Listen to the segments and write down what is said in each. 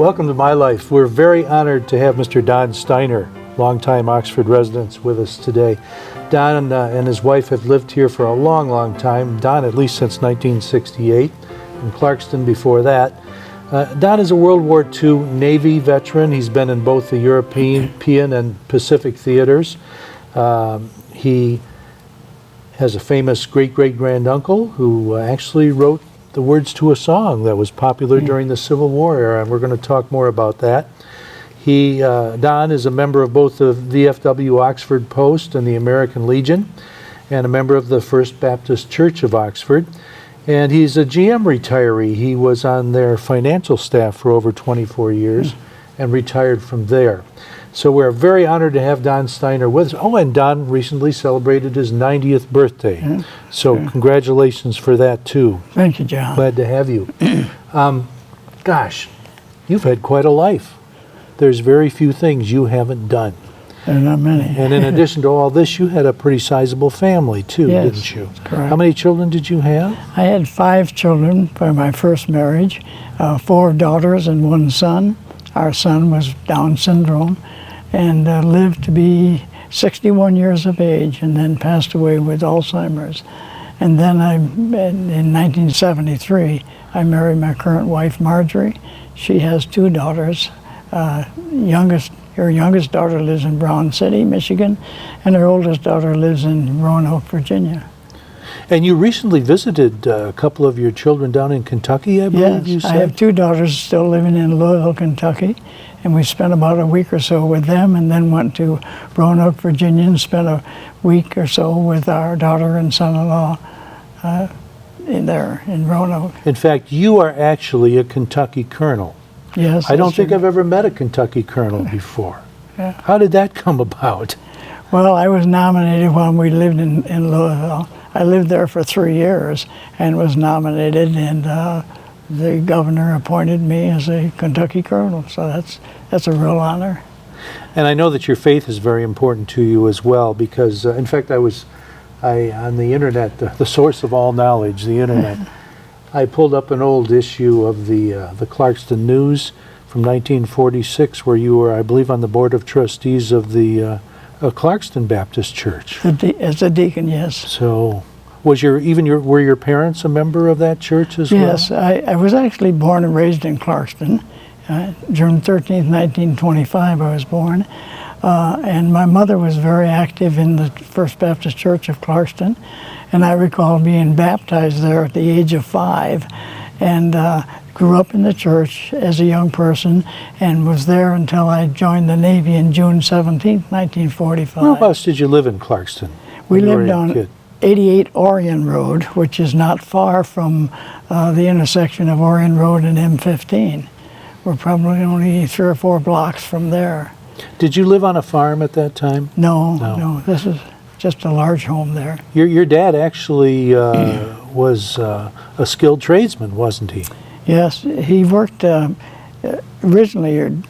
Welcome to My Life. We're very honored to have Mr. Don Steiner, longtime Oxford resident, with us today. Don and his wife have lived here for a long, long time. Don at least since 1968, and Clarkston before that. Don is a World War II Navy veteran. He's been in both the European and Pacific theaters. He has a famous great-great-granduncle who actually wrote the words to a song that was popular during the Civil War era, and we're going to talk more about that. Don is a member of both the VFW Oxford Post and the American Legion, and a member of the First Baptist Church of Oxford. And he's a GM retiree. He was on their financial staff for over 24 years and retired from there. So we're very honored to have Don Steiner with us. Oh, and Don recently celebrated his 90th birthday. So congratulations for that, too. Thank you, John. Glad to have you. Gosh, you've had quite a life. There's very few things you haven't done. There are not many. And in addition to all this, you had a pretty sizable family, too, didn't you? Correct. How many children did you have? I had 5 children by my first marriage, 4 daughters and 1 son. Our son was Down syndrome and lived to be 61 years of age and then passed away with Alzheimer's. And then in 1973, I married my current wife, Marjorie. She has 2 daughters. Her youngest daughter lives in Brown City, Michigan, and her oldest daughter lives in Roanoke, Virginia. And you recently visited a couple of your children down in Kentucky, I believe you said? I have 2 daughters still living in Louisville, Kentucky, and we spent about a week or so with them and then went to Roanoke, Virginia and spent a week or so with our daughter and son-in-law in Roanoke. In fact, you are actually a Kentucky colonel. Yes. I don't think I've ever met a Kentucky colonel before. How did that come about? Well, I was nominated when we lived in Louisville. I lived there for 3 years and was nominated, and the governor appointed me as a Kentucky colonel, so that's a real honor. And I know that your faith is very important to you as well, because in fact I on the internet, the source of all knowledge, the internet, I pulled up an old issue of the Clarkston News from 1946, where you were, I believe, on the board of trustees of the Clarkston Baptist Church. As a deacon, yes. So, were your parents a member of that church as well? Yes, I was actually born and raised in Clarkston. June 13th, 1925, I was born. And my mother was very active in the First Baptist Church of Clarkston. And I recall being baptized there at the age of 5. And grew up in the church as a young person and was there until I joined the Navy in June 17th, 1945. Whereabouts did you live in Clarkston? We lived on 88 Orion Road, which is not far from the intersection of Orion Road and M15. We're probably only 3 or 4 blocks from there. Did you live on a farm at that time? No. This is just a large home there. Your dad actually was a skilled tradesman, wasn't he? Yes, he worked originally,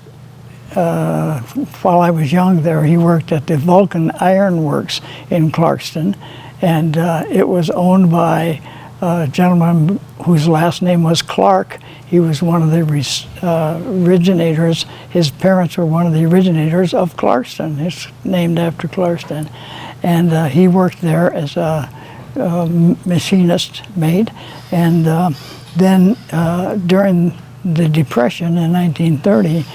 while I was young there, he worked at the Vulcan Iron Works in Clarkston, and it was owned by a gentleman whose last name was Clark. He was one of the originators. His parents were one of the originators of Clarkston. It's named after Clarkston. And he worked there as a machinist mate. And then during the Depression in 1930,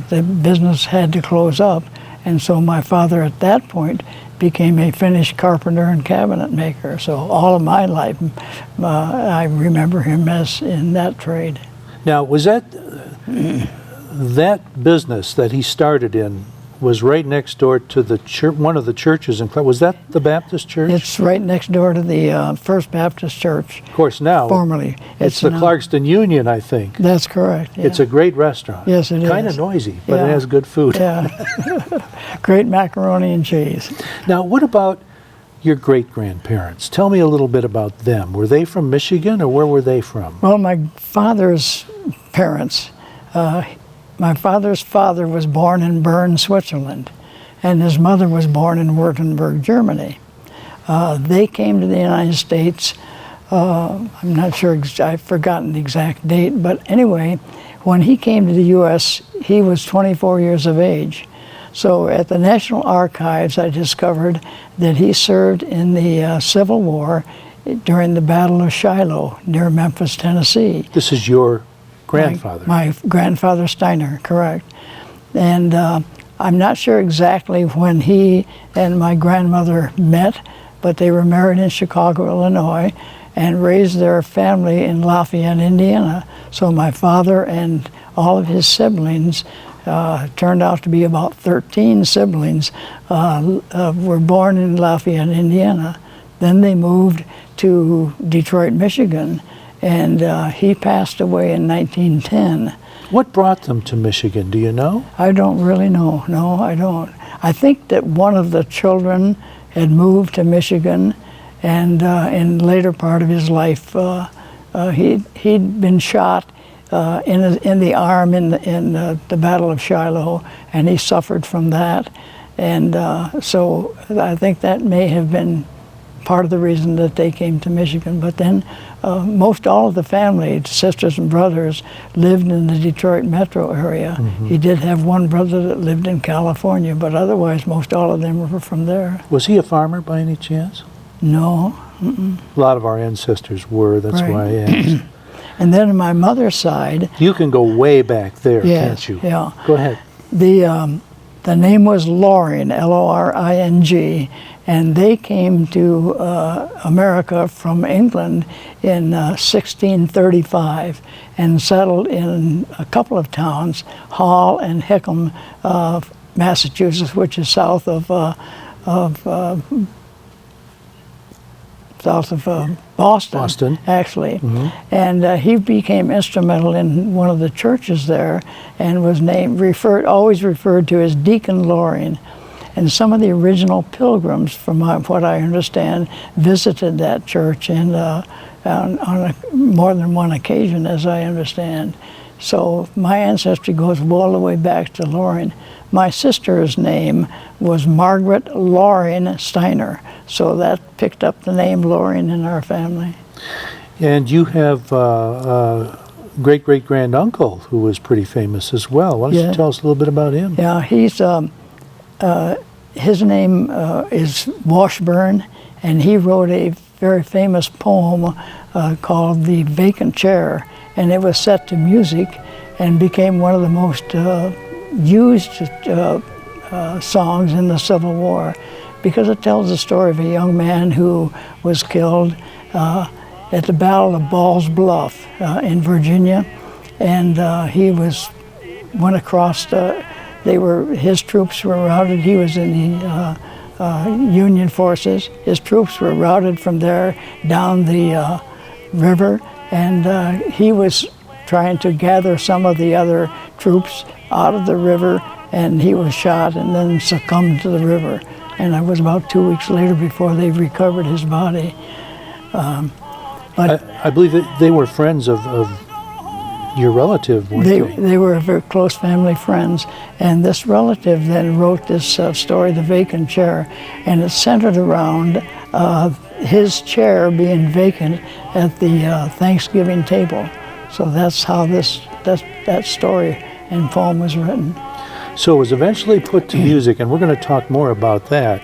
the business had to close up. And so my father at that point became a finished carpenter and cabinet maker. So all of my life, I remember him as in that trade. Now, was that business that he started in was right next door to the church, one of the churches in Clarkston? Was that the Baptist church? It's right next door to the First Baptist Church. Of course, now. Formerly. It's the Clarkston Union, I think. That's correct. Yeah. It's a great restaurant. Yes, it is. Kind of noisy, but it has good food. Yeah. Great macaroni and cheese. Now, what about your great-grandparents? Tell me a little bit about them. Were they from Michigan, or where were they from? Well, my father's parents, my father's father was born in Bern, Switzerland, and his mother was born in Württemberg, Germany. They came to the United States, I'm not sure, I've forgotten the exact date, but anyway, when he came to the U.S., he was 24 years of age. So at the National Archives, I discovered that he served in the Civil War during the Battle of Shiloh near Memphis, Tennessee. This is your grandfather? My grandfather Steiner, correct. And I'm not sure exactly when he and my grandmother met, but they were married in Chicago, Illinois, and raised their family in Lafayette, Indiana. So my father and all of his siblings, turned out to be about 13 siblings, were born in Lafayette, Indiana. Then they moved to Detroit, Michigan, and he passed away in 1910. What brought them to Michigan, do you know? I don't really know. No, I don't. I think that one of the children had moved to Michigan, and in the later part of his life, he'd been shot in the arm in the Battle of Shiloh, and he suffered from that. And so I think that may have been part of the reason that they came to Michigan. But then most all of the family, sisters and brothers, lived in the Detroit metro area. Mm-hmm. He did have one brother that lived in California, but otherwise most all of them were from there. Was he a farmer by any chance? No. Mm-mm. A lot of our ancestors were, that's Right. why I asked. And then on my mother's side... You can go way back there, yes, can't you? Yeah. Go ahead. The name was Loring, L-O-R-I-N-G, and they came to America from England in 1635 and settled in a couple of towns, Hall and Hickam, Massachusetts, which is south of Boston, actually. Mm-hmm. And he became instrumental in one of the churches there, and was always referred to as Deacon Loring. And some of the original pilgrims, from what I understand, visited that church and on more than one occasion, as I understand. So my ancestry goes all the way back to Loring. My sister's name was Margaret Loring Steiner, so that picked up the name Loring in our family. And you have a great-great-granduncle who was pretty famous as well. Why don't you tell us a little bit about him? Yeah, his name is Washburn, and he wrote a very famous poem called The Vacant Chair, and it was set to music and became one of the most used songs in the Civil War, because it tells the story of a young man who was killed at the Battle of Ball's Bluff in Virginia, and he went across his troops were routed. He was in the Union forces. His troops were routed from there down the river, and he was trying to gather some of the other troops out of the river, and he was shot and then succumbed to the river. And it was about 2 weeks later before they recovered his body. But I believe that they were friends of your relative, weren't they? They were very close family friends, and this relative then wrote this story, The Vacant Chair, and it's centered around his chair being vacant at the Thanksgiving table. So that's how that story and poem was written. So it was eventually put to music, and we're going to talk more about that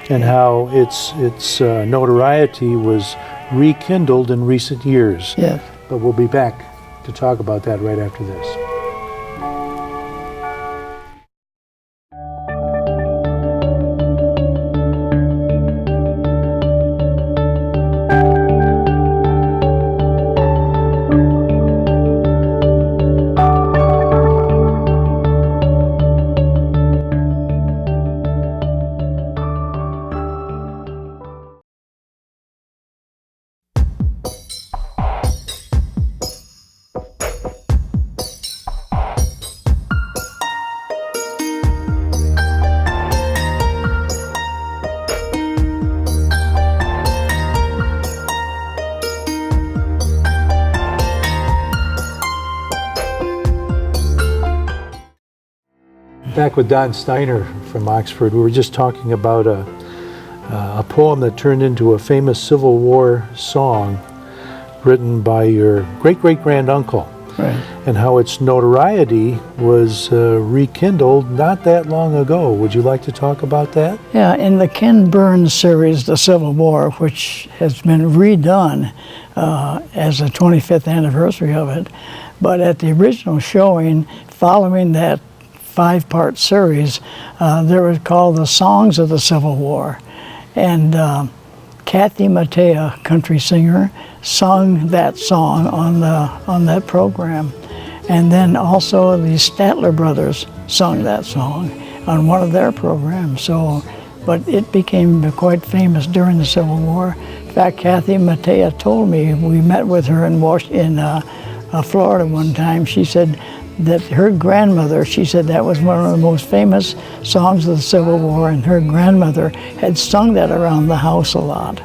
and how its notoriety was rekindled in recent years. Yes. But we'll be back to talk about that right after this. Back with Don Steiner from Oxford. We were just talking about a poem that turned into a famous Civil War song written by your great-great-granduncle. Right. and how its notoriety was rekindled not that long ago. Would you like to talk about that? Yeah, in the Ken Burns series, The Civil War, which has been redone as the 25th anniversary of it, but at the original showing, following that 5-part series, there was called The Songs of the Civil War. And Kathy Mattea, country singer, sung that song on that program. And then also the Statler brothers sung that song on one of their programs. So, but it became quite famous during the Civil War. In fact, Kathy Mattea told me, we met with her in Florida one time. She said that her grandmother, she said that was one of the most famous songs of the Civil War, and her grandmother had sung that around the house a lot.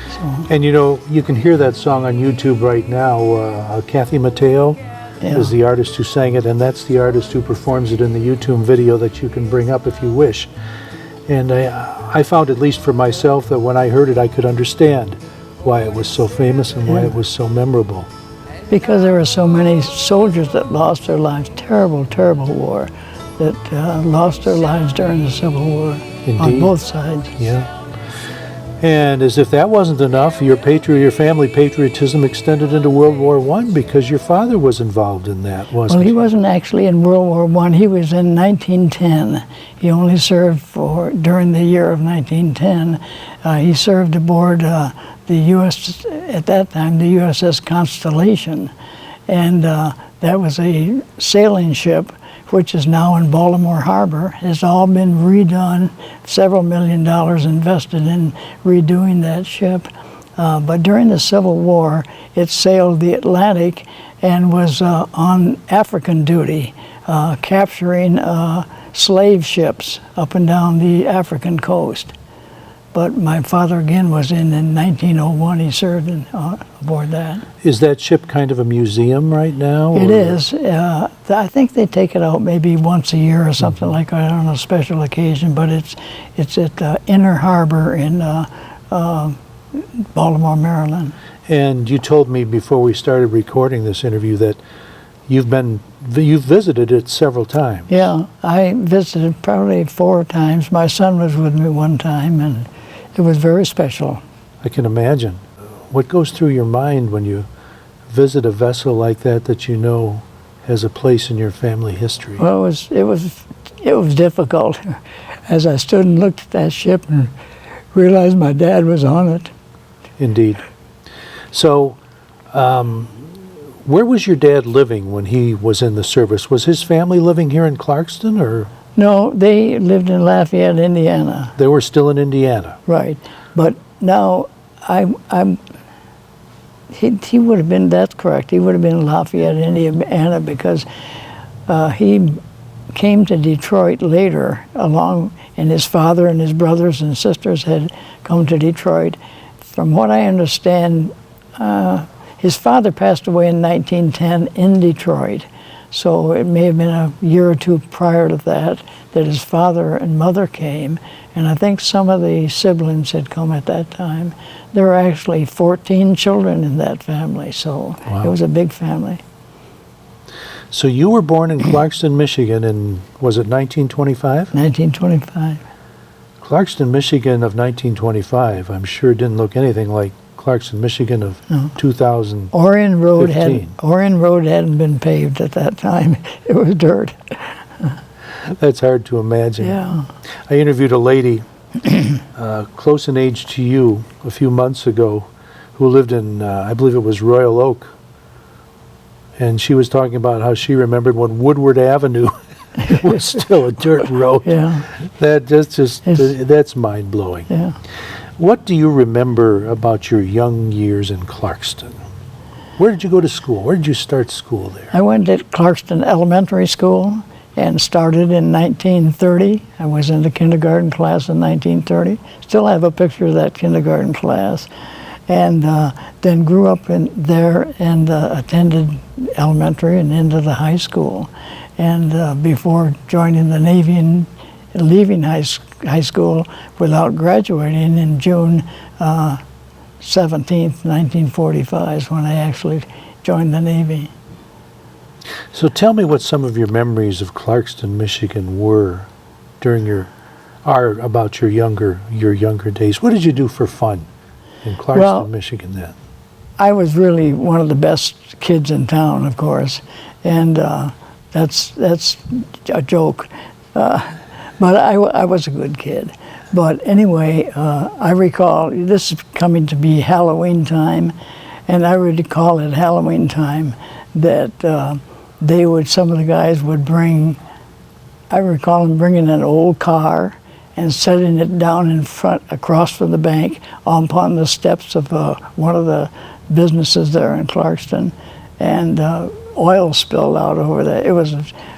So, And you know, you can hear that song on YouTube right now. Kathy Mateo is the artist who sang it, and that's the artist who performs it in the YouTube video that you can bring up if you wish. And I found, at least for myself, that when I heard it, I could understand why it was so famous and why it was so memorable. because there were so many soldiers that lost their lives, terrible, terrible war, that lost their lives during the Civil War. Indeed. On both sides. Yeah. And as if that wasn't enough, your family patriotism extended into World War I because your father was involved in that, wasn't Well, he? he wasn't actually in World War I. He was in 1910. He only served during the year of 1910. He served aboard the U.S., at that time, the USS Constellation. And that was a sailing ship which is now in Baltimore Harbor. Has all been redone, several $1 million invested in redoing that ship. But during the Civil War, it sailed the Atlantic and was on African duty, capturing slave ships up and down the African coast. But my father again was in 1901. He served aboard that. Is that ship kind of a museum right now? It is. I think they take it out maybe once a year or something like that on a special occasion. But it's at Inner Harbor in Baltimore, Maryland. And you told me before we started recording this interview that you've visited it several times. Yeah, I visited probably 4 times. My son was with me one time, and it was very special. I can imagine. What goes through your mind when you visit a vessel like that you know has a place in your family history? Well, it was difficult as I stood and looked at that ship and realized my dad was on it. Indeed. So, where was your dad living when he was in the service? Was his family living here in Clarkston, or? No, they lived in Lafayette, Indiana. They were still in Indiana. Right, but now he would have been, that's correct, he would have been in Lafayette, Indiana, because he came to Detroit later along, and his father and his brothers and sisters had come to Detroit. From what I understand, his father passed away in 1910 in Detroit. So it may have been a year or 2 prior to that his father and mother came, and I think some of the siblings had come at that time. There were actually 14 children in that family, so Wow. It was a big family. So you were born in Clarkston, Michigan in, was it 1925? 1925. Clarkston, Michigan of 1925, I'm sure didn't look anything like Clarkston, Michigan of 2000. Orion Road hadn't been paved at that time. It was dirt. That's hard to imagine. Yeah. I interviewed a lady close in age to you a few months ago who lived in, I believe it was Royal Oak. And she was talking about how she remembered when Woodward Avenue was still a dirt road. Yeah. That's mind-blowing. Yeah. What do you remember about your young years in Clarkston? Where did you go to school? Where did you start school there? I went to Clarkston Elementary School and started in 1930. I was in the kindergarten class in 1930. Still have a picture of that kindergarten class. And then grew up there and attended elementary and into the high school. And before joining the Navy and leaving high school without graduating in June 17th, 1945 is when I actually joined the Navy. So tell me what some of your memories of Clarkston, Michigan were during about your younger days. What did you do for fun in Clarkston, Well, Michigan then? I was really one of the best kids in town, of course, and that's a joke. But I was a good kid. But anyway, I recall, this is coming to be Halloween time, and I recall at Halloween time that some of the guys would bring, I recall them bringing an old car and setting it down in front, across from the bank, upon the steps of one of the businesses there in Clarkston, and oil spilled out over there.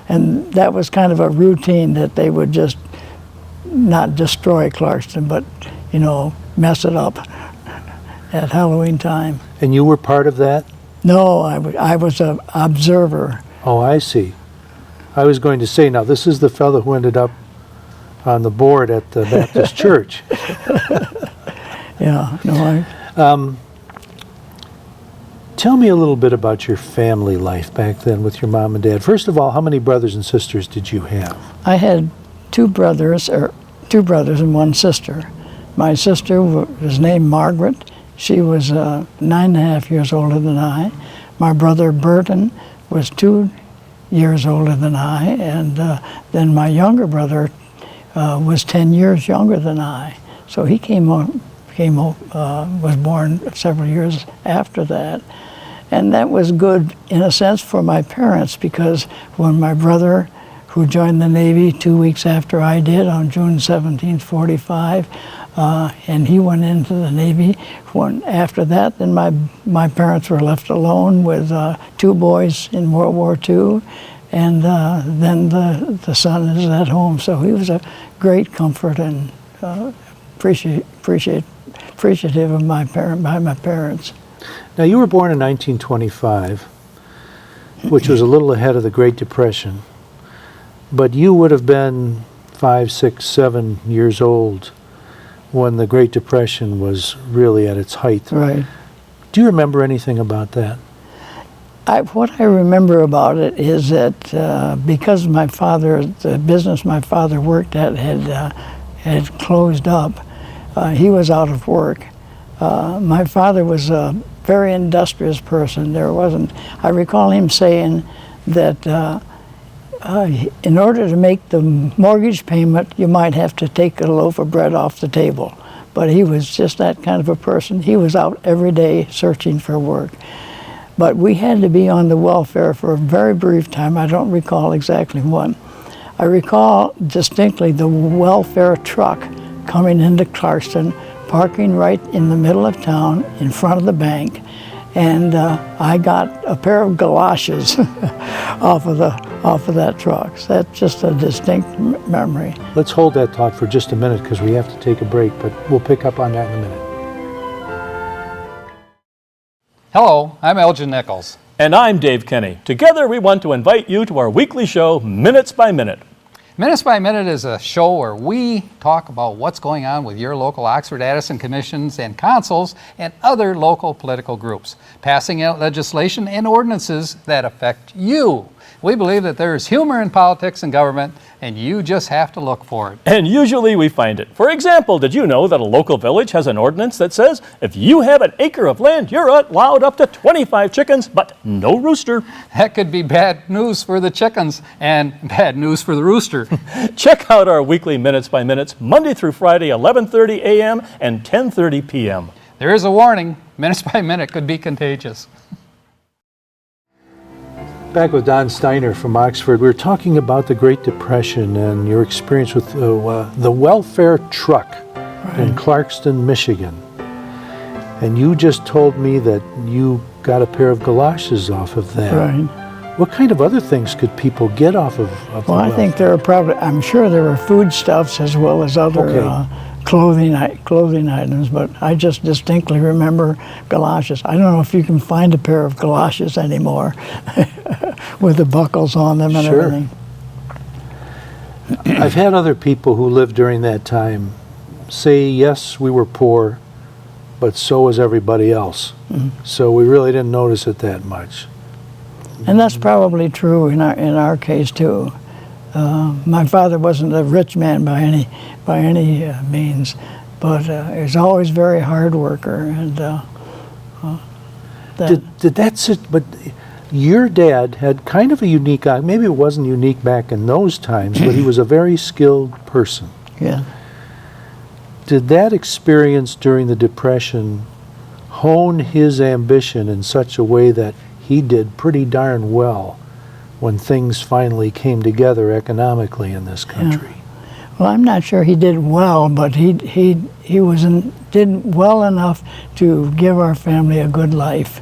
And that was kind of a routine that they would just not destroy Clarkston, but mess it up at Halloween time. And you were part of that? No, I was an observer. Oh, I see. I was going to say, now this is the fellow who ended up on the board at the Baptist church. Yeah, no, Tell me a little bit about your family life back then with your mom and dad. First of all, how many brothers and sisters did you have? I had two brothers and one sister. My sister was named Margaret. She was 9.5 years older than I. My brother Burton was 2 years older than I, and then my younger brother was 10 years younger than I. So he was born several years after that. And that was good in a sense for my parents, because when my brother, who joined the Navy 2 weeks after I did on June 17, 45, and he went into the Navy. After that, then my parents were left alone with 2 boys in World War II, and then the son is at home. So he was a great comfort and appreciative of my parents. Now, you were born in 1925, which was a little ahead of the Great Depression, but you would have been 5, 6, 7 years old when the Great Depression was really at its height. Right. Do you remember anything about that? What I remember about it is that because the business my father worked at had closed up, he was out of work. My father was a very industrious person. I recall him saying that in order to make the mortgage payment, you might have to take a loaf of bread off the table. But he was just that kind of a person. He was out every day searching for work. But we had to be on the welfare for a very brief time. I don't recall exactly when. I recall distinctly the welfare truck coming into Clarkston, parking right in the middle of town in front of the bank, and I got a pair of galoshes off of that truck. So that's just a distinct memory. Let's hold that thought for just a minute because we have to take a break, but we'll pick up on that in a minute. Hello, I'm Elgin Nichols. And I'm Dave Kenny. Together we want to invite you to our weekly show, Minutes by Minute. Minutes by Minute is a show where we talk about what's going on with your local Oxford-Addison commissions and councils and other local political groups, passing out legislation and ordinances that affect you. We believe that there is humor in politics and government, and you just have to look for it. And usually we find it. For example, did you know that a local village has an ordinance that says if you have an acre of land, you're allowed up to 25 chickens, but no rooster? That could be bad news for the chickens and bad news for the rooster. Check out our weekly Minutes by Minutes, Monday through Friday, 11:30 a.m. and 10:30 p.m. There is a warning, Minutes by Minute could be contagious. Back with Don Steiner from Oxford. We were talking about the Great Depression and your experience with the welfare truck in Clarkston, Michigan. And you just told me that you got a pair of galoshes off of that. Right. What kind of other things could people get off of the Well, I think I'm sure there were foodstuffs as well as other clothing items, but I just distinctly remember galoshes. I don't know if you can find a pair of galoshes anymore with the buckles on them and everything. I've had other people who lived during that time say, yes, we were poor, but so was everybody else. So we really didn't notice it that much. And that's probably true in our case too. My father wasn't a rich man by any means, but he was always a very hard worker. And Did that sit? But your dad had kind of a unique. Maybe it wasn't unique back in those times, but he was a very skilled person. yeah. Did that experience during the Depression hone his ambition in such a way that he did pretty darn well when things finally came together economically in this country? Well, I'm not sure he did well, but did well enough to give our family a good life.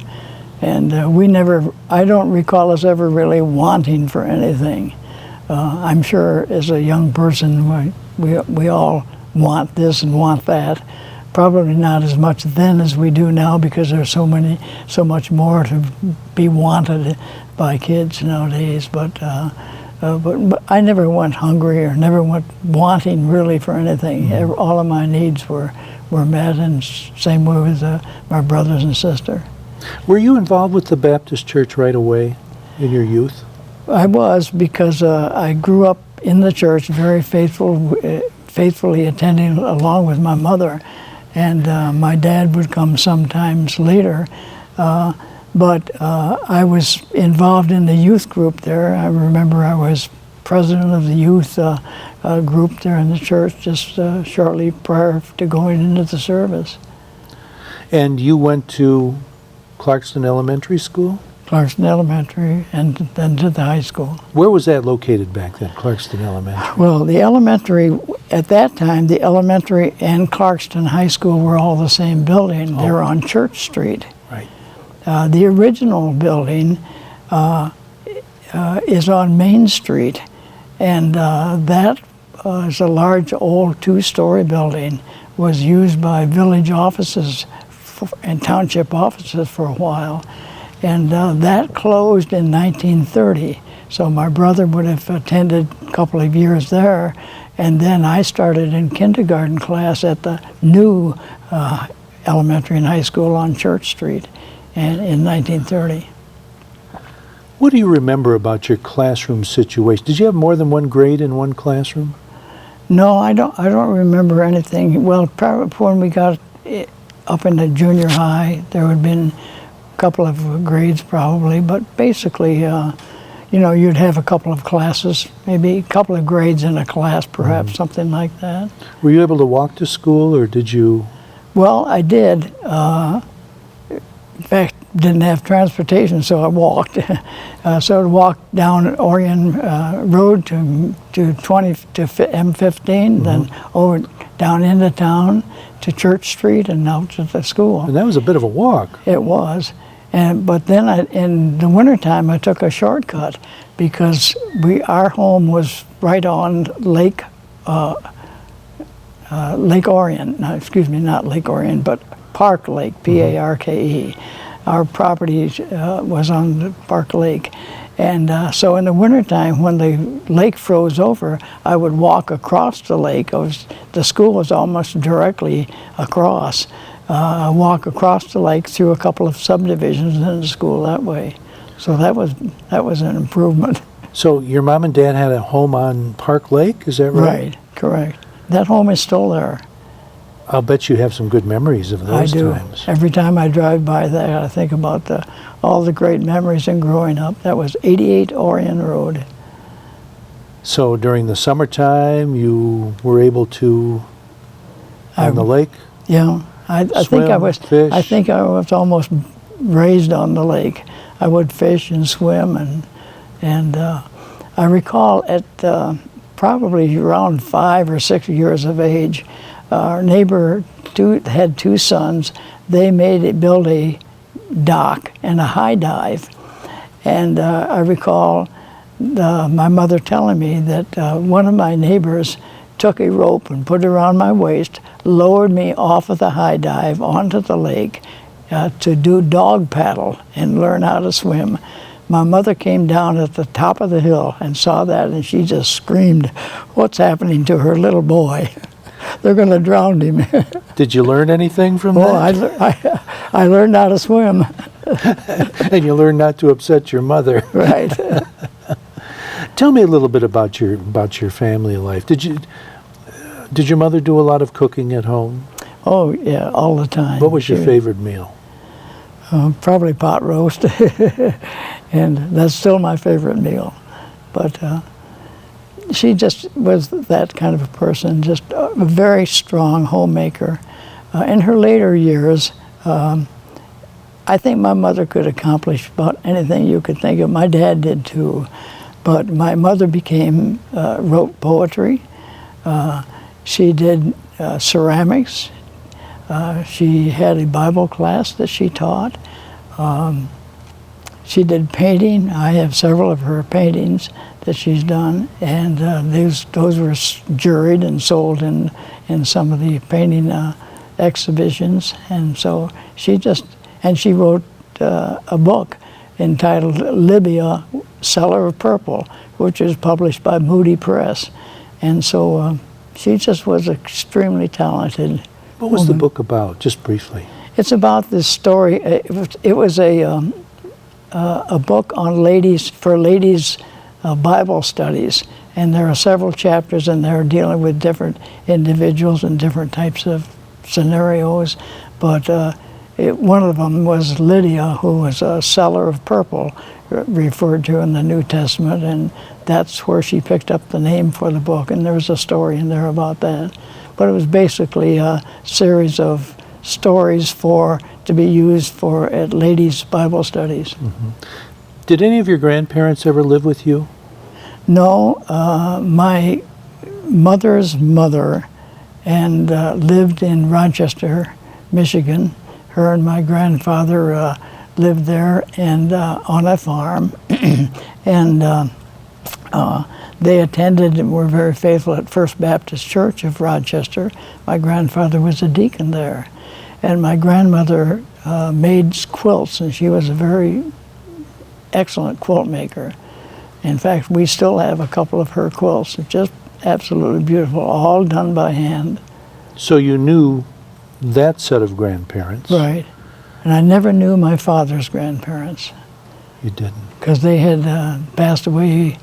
And I don't recall us ever really wanting for anything. I'm sure as a young person, we all want this and want that. Probably not as much then as we do now, because there's so much more to be wanted by kids nowadays. But I never went hungry or never went wanting really for anything. All of my needs were met, and same way with my brothers and sister. Were you involved with the Baptist Church right away in your youth? I was, because I grew up in the church, very faithfully attending along with my mother, and my dad would come sometimes later. But I was involved in the youth group there. I remember I was president of the youth group there in the church just shortly prior to going into the service. And you went to Clarkston Elementary School? Clarkston Elementary, and then to the high school. Where was that located back then, Clarkston Elementary? Well, the elementary, at that time, the elementary and Clarkston High School were all the same building. They were on Church Street. Right. The original building is on Main Street, and that is a large old two-story building, was used by village offices and township offices for a while. And that closed in 1930. So my brother would have attended a couple of years there, and then I started in kindergarten class at the new elementary and high school on Church Street in 1930. What do you remember about your classroom situation? Did you have more than one grade in one classroom? No, I don't remember anything. Well, probably when we got up into junior high, there would have been a couple of grades probably, but basically, you'd have a couple of classes, maybe a couple of grades in a class, perhaps, something like that. Were you able to walk to school, or did you? Well, I did. In fact, didn't have transportation, so I walked. So I'd walk down Orion Road to M15, then over down into town to Church Street and out to the school. And that was a bit of a walk. It was. But then in the wintertime, I took a shortcut because our home was right on Lake Orion. No, excuse me, not Lake Orion, but Park Lake, P-A-R-K-E. Our property was on the Park Lake. And so in the wintertime, when the lake froze over, I would walk across the lake. The school was almost directly across. Walk across the lake through a couple of subdivisions and into school that way. So that was an improvement. So your mom and dad had a home on Park Lake, is that right? Right, correct. That home is still there. I'll bet you have some good memories of those times. Every time I drive by that, I think about all the great memories in growing up. That was 88 Orion Road. So during the summertime, you were able to on the lake? Yeah, I think I was. Fish. I think I was almost raised on the lake. I would fish and swim, and I recall at probably around 5 or 6 years of age, our neighbor had two sons. They build a dock and a high dive, and I recall my mother telling me that one of my neighbors took a rope and put it around my waist, lowered me off of the high dive onto the lake to do dog paddle and learn how to swim. My mother came down at the top of the hill and saw that, and she just screamed, "What's happening to her little boy? They're going to drown him." Did you learn anything from Oh, that? I learned how to swim. And you learn not to upset your mother. Right. Tell me a little bit about your family life. Did your mother do a lot of cooking at home? Oh, yeah, all the time. What was your favorite meal? Probably pot roast. And that's still my favorite meal. But she just was that kind of a person, just a very strong homemaker. In her later years, I think my mother could accomplish about anything you could think of. My dad did too. But my mother wrote poetry. She did ceramics. She had a Bible class that she taught. She did painting. I have several of her paintings that she's done, and those were juried and sold in some of the painting exhibitions. And so she wrote a book entitled Libya, Seller of Purple, which is published by Moody Press. And so she just was extremely talented. What was the book about, just briefly? It's about this story. It was a book on ladies Bible studies, and there are several chapters in there dealing with different individuals and different types of scenarios. But one of them was Lydia, who was a seller of purple, referred to in the New Testament, and that's where she picked up the name for the book. And there was a story in there about that. But it was basically a series of stories to be used for at ladies' Bible studies. Mm-hmm. Did any of your grandparents ever live with you? No, my mother's mother lived in Rochester, Michigan. Her and my grandfather lived there and on a farm, and they attended and were very faithful at First Baptist Church of Rochester. My grandfather was a deacon there. And my grandmother made quilts, and she was a very excellent quilt maker. In fact, we still have a couple of her quilts. They're just absolutely beautiful, all done by hand. So you knew that set of grandparents? Right. And I never knew my father's grandparents. You didn't? Because they had passed away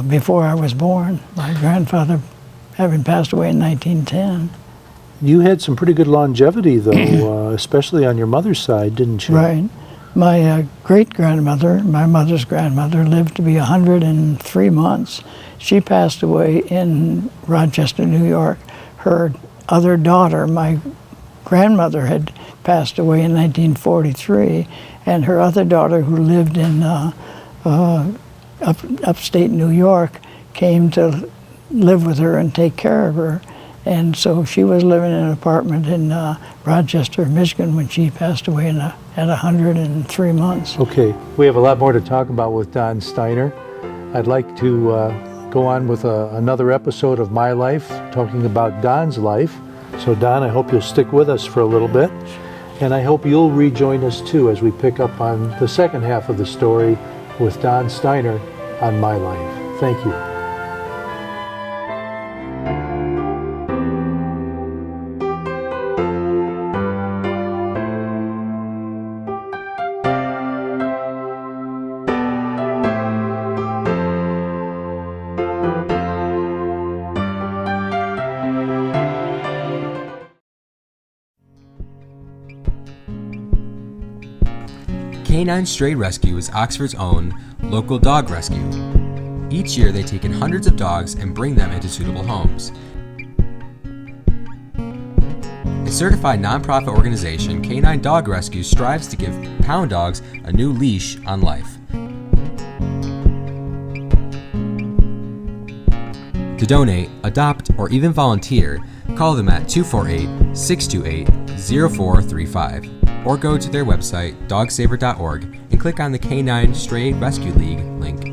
before I was born. My grandfather having passed away in 1910. You had some pretty good longevity, though, especially on your mother's side, didn't you? Right. My great-grandmother, my mother's grandmother, lived to be 103 months. She passed away in Rochester, New York. Her other daughter, my grandmother, had passed away in 1943, and her other daughter, who lived in upstate New York, came to live with her and take care of her. And so she was living in an apartment in Rochester, Michigan, when she passed away at 103 months. Okay, we have a lot more to talk about with Don Steiner. I'd like to go on with another episode of my life, talking about Don's life. So Don, I hope you'll stick with us for a little bit. And I hope you'll rejoin us too as we pick up on the second half of the story with Don Steiner on my life. Thank you. Canine Stray Rescue is Oxford's own local dog rescue. Each year they take in hundreds of dogs and bring them into suitable homes. A certified nonprofit organization, Canine Dog Rescue strives to give pound dogs a new leash on life. To donate, adopt, or even volunteer, call them at 248-628-0435 or go to their website, dogsaver.org, and click on the Canine Stray Rescue League link.